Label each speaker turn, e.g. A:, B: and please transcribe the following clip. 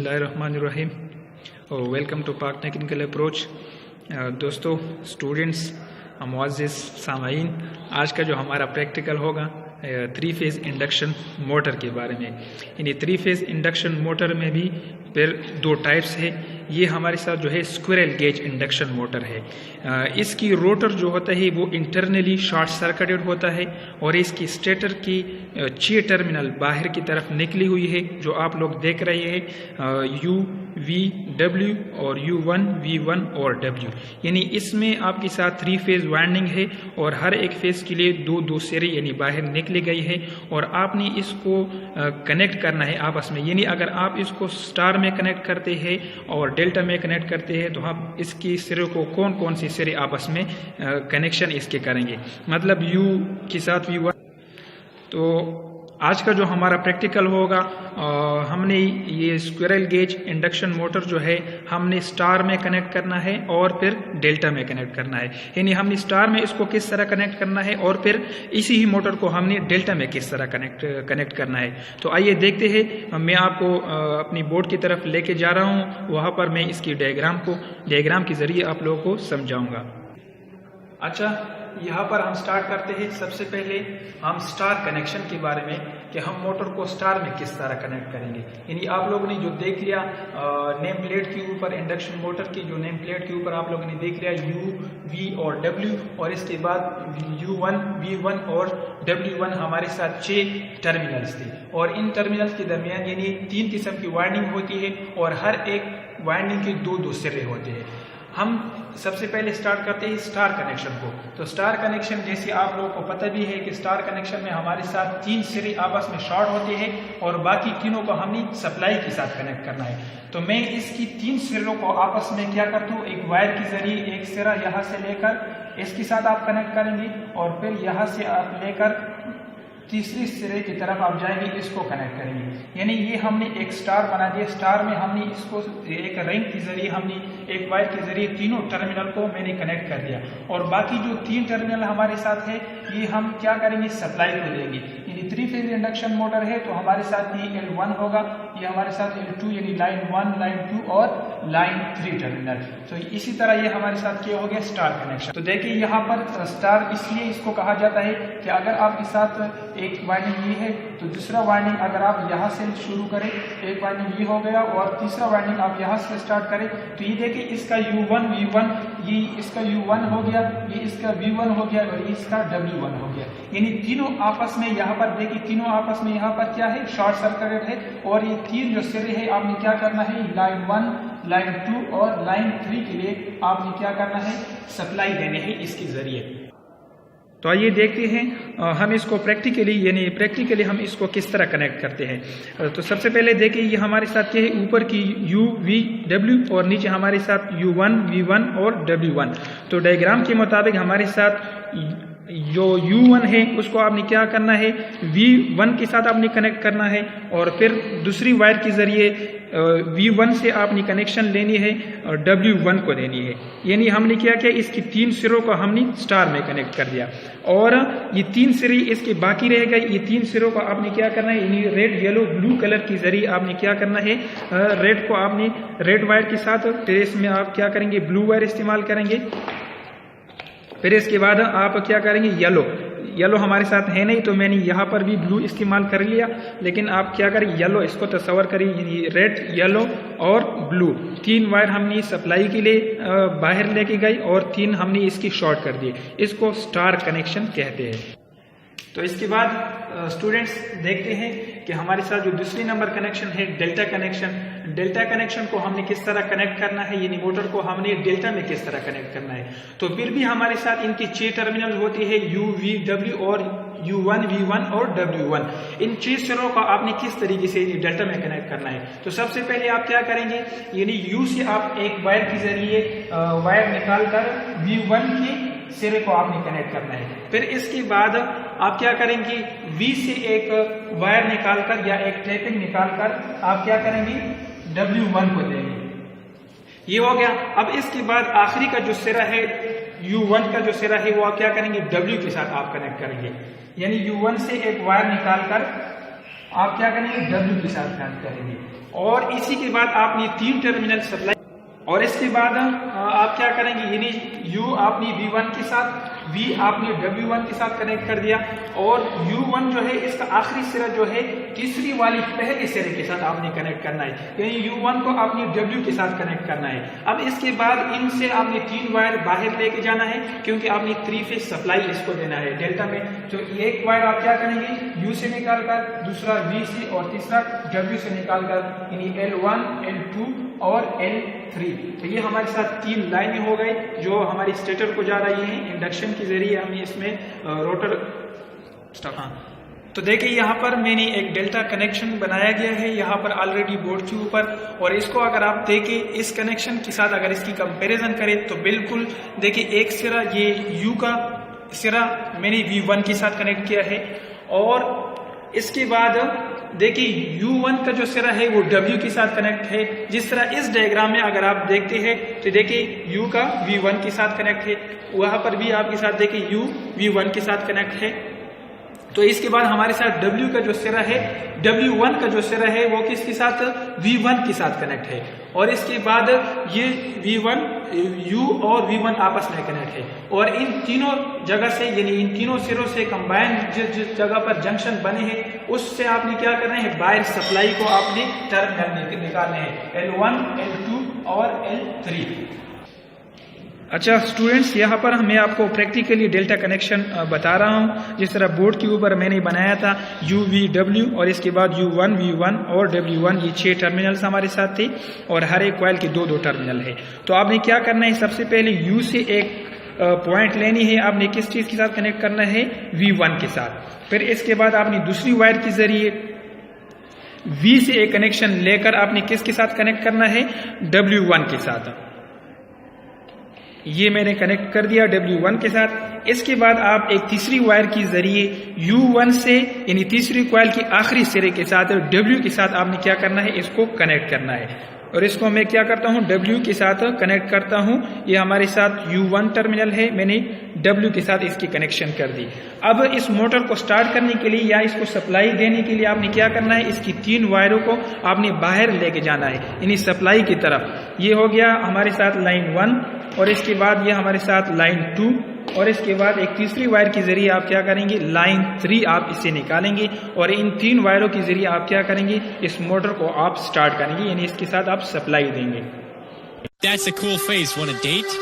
A: बिस्मिल्लाहिर्रहमानिर्रहीम और welcome to पाक टेक्निकल अप्रोच। दोस्तों, स्टूडेंट्स, मुअज़्ज़िज़ सामाईन, आज का जो हमारा प्रैक्टिकल होगा 3 फेज़ इंडक्शन मोटर के बारे में। यानी 3 फेज़ इंडक्शन मोटर में भी फिर 2 टाइप्स है। ये हमारे साथ जो है स्क्विरल गेज इंडक्शन मोटर है। इसकी रोटर जो होता है वो इंटरनली शॉर्ट सर्किटेड होता है और इसकी स्टेटर की 6 टर्मिनल बाहर की तरफ निकली हुई है, जो आप लोग देख रहे हैं U, V, W और U1, V1 और W। यानी इसमें आपके साथ 3 फेज़ वाइंडिंग है और हर एक फेज़ के लिए 2 सिरे यानी बाहर निकली गई है और आपने इसको कनेक्ट करना है आपस में। यानी अगर आप इसको स्टार में कनेक्ट करते हैं और डेल्टा में कनेक्ट करते हैं तो हम इसकी सिरे को कौन कौन सी सिरे आपस में कनेक्शन इसके करेंगे, मतलब U के साथ V1। तो आज का जो हमारा प्रैक्टिकल होगा हमने ये स्क्विरल गेज इंडक्शन मोटर जो है हमने स्टार में कनेक्ट करना है और फिर डेल्टा में कनेक्ट करना है। यानी हमने स्टार में इसको किस तरह कनेक्ट करना है और फिर इसी ही मोटर को हमने डेल्टा में किस तरह कनेक्ट करना है। तो आइए देखते हैं। मैं आपको अपनी बोर्ड की तरफ लेके जा रहा हूँ, वहाँ पर मैं इसकी डायग्राम के जरिए आप लोगों को समझाऊंगा। अच्छा, यहाँ पर हम स्टार्ट करते हैं। सबसे पहले हम स्टार कनेक्शन के बारे में कि हम मोटर को स्टार में किस तरह कनेक्ट करेंगे। यानी आप लोगों ने जो देख लिया नेम प्लेट के ऊपर, इंडक्शन मोटर की जो नेम प्लेट के ऊपर आप लोगों ने देख लिया U, V और W, और इसके बाद U1, V1 और W1 हमारे साथ 6 टर्मिनल्स थे और इन टर्मिनल्स के दरमियान यानी 3 किस्म की वाइंडिंग होती है और हर एक वाइंडिंग के 2 सिरे होते हैं। हम सबसे पहले स्टार्ट करते हैं स्टार कनेक्शन को। तो स्टार कनेक्शन जैसे आप लोगों को पता भी है कि स्टार कनेक्शन में हमारे साथ 3 सिरे आपस में शॉर्ट होते हैं और बाकी तीनों को हमने सप्लाई के साथ कनेक्ट करना है। तो मैं इसकी 3 सिरों को आपस में क्या करता हूँ, एक वायर के जरिए एक सिरा यहाँ से लेकर इसके साथ आप कनेक्ट करेंगे और फिर यहाँ से आप लेकर तीसरी सिरे की तरफ आप जाएंगे, इसको कनेक्ट करेंगे। यानी ये हमने एक स्टार बना दिया। स्टार में हमने इसको एक रिंग के जरिए हमने एक वायर के जरिए तीनों टर्मिनल को मैंने कनेक्ट कर दिया और बाकी जो 3 टर्मिनल हमारे साथ है ये हम क्या करेंगे, सप्लाई को देंगे। यानी 3 फेज इंडक्शन मोटर है तो हमारे साथ ये L1 होगा, ये हमारे साथ L2 यानी लाइन 1, लाइन 2 और लाइन 3 टर्मिनल। तो इसी तरह ये हमारे साथ क्या हो गया, स्टार कनेक्शन। तो देखिए यहाँ पर स्टार इसलिए इसको कहा जाता है कि अगर आपके साथ एक वाइंडिंग ये है तो दूसरा वाइंडिंग अगर आप यहाँ से शुरू करें, एक वाइंडिंग ये हो गया और तीसरा वाइंडिंग आप यहाँ से स्टार्ट करें तो ये देखिए इसका U1, V1, ये इसका U1 हो गया, ये इसका V1 हो गया और ये इसका W1 हो गया। यानी तीनों आपस में यहाँ पर देखिए, तीनों आपस में यहाँ पर क्या है, शॉर्ट सर्किटेड है और ये 3 जो सिरे है आपने क्या करना है, लाइन 1, लाइन 2 और लाइन 3 के लिए आपने क्या करना है, सप्लाई देने हैं इसके जरिए। तो आइए देखते हैं हम इसको प्रैक्टिकली हम इसको किस तरह कनेक्ट करते हैं। तो सबसे पहले देखिए ये हमारे साथ क्या है, ऊपर की U, V, W और नीचे हमारे साथ U1, V1 और W1। तो डायग्राम के मुताबिक हमारे साथ जो U1 है उसको आपने क्या करना है, V1 के साथ आपने कनेक्ट करना है और फिर दूसरी वायर के जरिए V1 से आपने कनेक्शन लेनी है और W1 को देनी है। यानी हमने क्या किया, इसकी 3 सिरों को हमने स्टार में कनेक्ट कर दिया और ये 3 सिरे इसके बाकी रह गए। ये 3 सिरों को आपने क्या करना है, यानी रेड, येलो, ब्लू कलर के जरिए आपने क्या करना है, रेड को आपने रेड वायर के साथ, ट्रेस में आप क्या करेंगे, ब्लू वायर इस्तेमाल करेंगे। फिर इसके बाद आप क्या करेंगे, येलो हमारे साथ है नहीं तो मैंने यहाँ पर भी ब्लू इस्तेमाल कर लिया, लेकिन आप क्या करें, येलो इसको तस्वर करिए, रेड, येलो और ब्लू 3 वायर हमने सप्लाई के लिए बाहर लेके गई और 3 हमने इसकी शॉर्ट कर दिए। इसको स्टार कनेक्शन कहते हैं। तो इसके बाद स्टूडेंट्स देखते हैं कि हमारे साथ जो दूसरी नंबर कनेक्शन है डेल्टा कनेक्शन। डेल्टा कनेक्शन को हमने किस तरह कनेक्ट करना है, यानी मोटर को हमने डेल्टा में किस तरह कनेक्ट करना है। तो फिर भी हमारे साथ इनकी 6 टर्मिनल होती है, U, V, W और U1, V1 और W1। इन 6 सिरों को आपने किस तरीके से डेल्टा में कनेक्ट करना है। तो सबसे पहले आप क्या करेंगे, यानी U से आप एक वायर के जरिए वायर निकाल कर V1 के सिरे को आपने कनेक्ट करना है। फिर इसके बाद आप क्या करेंगे, V से एक वायर निकालकर या एक टेपिंग निकालकर आप क्या करेंगे, W1 को देंगे। ये हो गया। अब इसके बाद आखिरी का जो सिरा है U1 का जो सिरा है वो आप क्या करेंगे, W के साथ आप कनेक्ट करेंगे। यानी U1 से एक वायर निकालकर आप क्या करेंगे, W के साथ कनेक्ट करेंगे। और इसी के बाद आपने 3 टर्मिनल सप्लाई, और इसके बाद आप क्या करेंगे, यानी U आपने V1 के साथ, V आपने W1 के साथ कनेक्ट कर दिया, और U1 जो है इसका आखिरी सिरा जो है तीसरी वाली पहले सिरे के साथ आपने कनेक्ट करना है, यानी U1 को आपने W के साथ कनेक्ट करना है। अब इसके बाद इनसे आपने 3 वायर बाहर लेके जाना है, क्योंकि आपने 3 फेज सप्लाई इसको देना है डेल्टा में। तो एक वायर आप क्या करेंगे, U से निकाल कर, दूसरा V से, और तीसरा W से निकाल कर, यानी L1, L2 और L3। तो ये हमारे साथ 3 लाइनें हो गई जो हमारी स्टेटर को जा रही है। इंडक्शन के जरिए हमें इसमें रोटर तो देखिए यहाँ पर मैंने एक डेल्टा कनेक्शन बनाया गया है यहाँ पर ऑलरेडी बोर्ड के ऊपर, और इसको अगर आप देखें इस कनेक्शन के साथ अगर इसकी कंपैरिजन करें तो बिल्कुल देखिए एक सिरा ये U का सिरा मैंने V1 के साथ कनेक्ट किया है, और इसके बाद देखिए U1 का जो सिरा है वो W के साथ कनेक्ट है। जिस तरह इस डायग्राम में अगर आप देखते हैं तो देखिए U का V1 के साथ कनेक्ट है, वहां पर भी आपके साथ देखिए U V1 के साथ कनेक्ट है। तो इसके बाद हमारे साथ W का जो सिरा है, W1 का जो सिरा है वो किसके साथ, V1 के साथ कनेक्ट है, और इसके बाद ये V1 U और V1 आपस में कनेक्ट है, और इन तीनों जगह से यानी इन तीनों सिरों से कंबाइन जिस जगह पर जंक्शन बने हैं उससे आपने क्या करना है, वायर सप्लाई को आपने टर्मिनल निकालने हैं, L1, L2 और L3। अच्छा स्टूडेंट्स, यहाँ पर मैं आपको प्रैक्टिकली डेल्टा कनेक्शन बता रहा हूँ। जिस तरह बोर्ड के ऊपर मैंने बनाया था UVW, और इसके बाद U1, V1 और W1, ये 6 टर्मिनल्स हमारे साथ थे, और हर एक कॉइल के 2-2 टर्मिनल है। तो आपने क्या करना है, सबसे पहले U से एक पॉइंट लेनी है, आपने किस चीज़ के साथ कनेक्ट करना है, V1 के साथ। फिर इसके बाद आपने दूसरी वायर के जरिए V से एक कनेक्शन लेकर आपने किसके साथ कनेक्ट करना है, W1 के साथ। ये मैंने कनेक्ट कर दिया W1 के साथ। इसके बाद आप एक तीसरी वायर के जरिए U1 से यानी तीसरी कॉइल की आखिरी सिरे के साथ W के साथ आपने क्या करना है, इसको कनेक्ट करना है, और इसको मैं क्या करता हूँ, W के साथ कनेक्ट करता हूँ। ये हमारे साथ U1 टर्मिनल है, मैंने W के साथ इसकी कनेक्शन कर दी। अब इस मोटर को स्टार्ट करने के लिए या इसको सप्लाई देने के लिए आपने क्या करना है, इसकी 3 वायरों को आपने बाहर लेके जाना है, यानी सप्लाई की तरफ। ये हो गया हमारे साथ लाइन 1, और इसके बाद ये हमारे साथ लाइन 2, और इसके बाद एक तीसरी वायर के जरिए आप क्या करेंगे, लाइन 3 आप इसे निकालेंगे, और इन 3 वायरों के जरिए आप क्या करेंगे, इस मोटर को आप स्टार्ट करेंगे, यानी इसके साथ आप सप्लाई देंगे।
B: That's a cool face. Want a date?